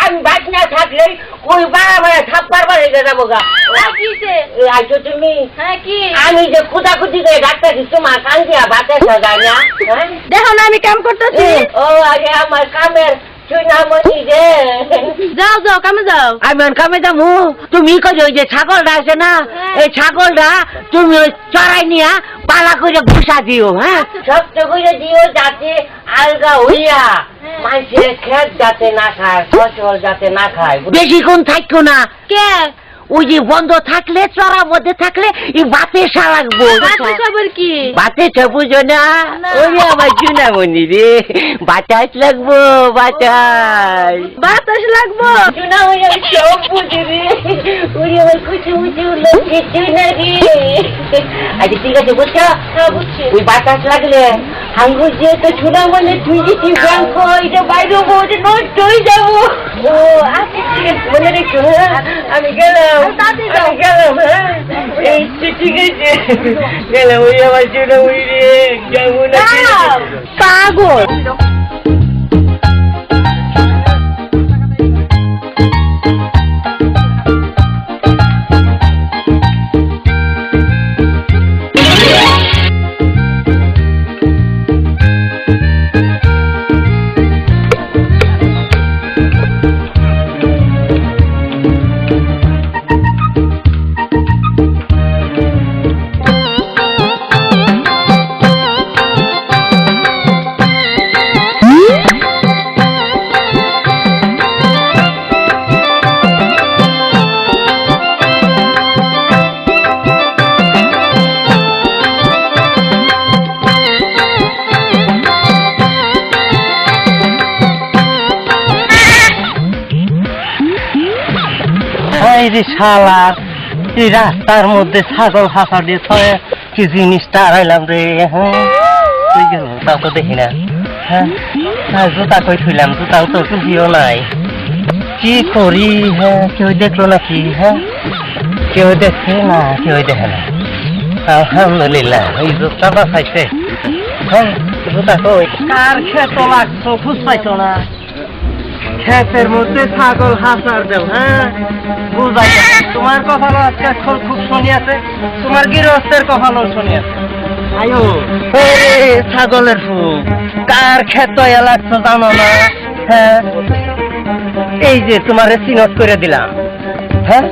আমি বাদ না থাকলে ওই বাবা থাপ্পার বাড়ি যাবো গা। আইছো তুমি? হ্যাঁ কি? আমি যে খুদাখুদি করে ডাক্তার তোমার কান দিয়া বাতে সাজাই না। দেখো না আমি কাম করতেছি। ও আরে আমার কামের চুনামণি রে। যাও যাও কামে যাও। আমি কামে যাবো। তুমি কই ওই যে ছাগলটা আছে না, এই ছাগলটা তুমি ওই চড়াই নিয়া পালা করে ঘুষা দিও। হ্যাঁ শক্ত করে দিও যাতে আলগা হইয়া মানুষের খেত যাতে না খায়, ফসল যাতে না খায়। বেশিক্ষণ থাকো না। কে? ওই যে বন্ধ থাকলে চড়ার মধ্যে থাকলে এই বাতাসা লাগবো। খবর কি? বাতাসা বুঝো না? ওই আমার চুনামণি রে, বাতাস লাগবো, বাতাস বাতাস লাগবো। চুনামণি আমি সব বুঝি রে। ওই আমার কুচু মুচু লক্ষ্মী চুনারি। আচ্ছা ঠিক আছে বুঝছো? বুঝছি। ওই বাতাস লাগলে আঙ্গুর দিয়ে তো চুনামণি তুই যদি ব্যাংক এটা বাইরে বোঝে নষ্ট হয়ে যাবো। ও আচ্ছা ঠিক আছে মনে রেখো। আমি গেলাম। আমি গেলাম। হ্যাঁ ঠিক আছে গেলাম। ওই আমার চুনামণি রে যাবো না। পাগল। রে শালার এই রাস্তার মধ্যে ছাগল হাঁসা দিয়ে কি জিনিসটা হারাইলাম রে। হ্যাঁ তুই গেল তাও তো দেখি না। হ্যাঁ জুতা কই থইলাম, জুতাও তো খুঁজিও নাই। কি করি? হ্যাঁ কেউ দেখলো নাকি? হ্যাঁ কেউ দেখছে না, কেউ দেখে না। আলহামদুলিল্লাহ এই জুতা বাঁচাইছে। হ্যাঁ জুতা কই? কার ক্ষেত লাগছো খুঁজ পাইছো না? ক্ষেতের মধ্যে ছাগল হাসার দেব। হ্যাঁ বুঝাই তোমার কপাল আজকে খুব শুনি আছে, তোমার গৃহস্থের কপালও শুনি আছে। আয়ো ছাগলের ফুল কার ক্ষেত লাগছো জানো না? হ্যাঁ এই যে তোমারে চিনত করে দিলাম। হ্যাঁ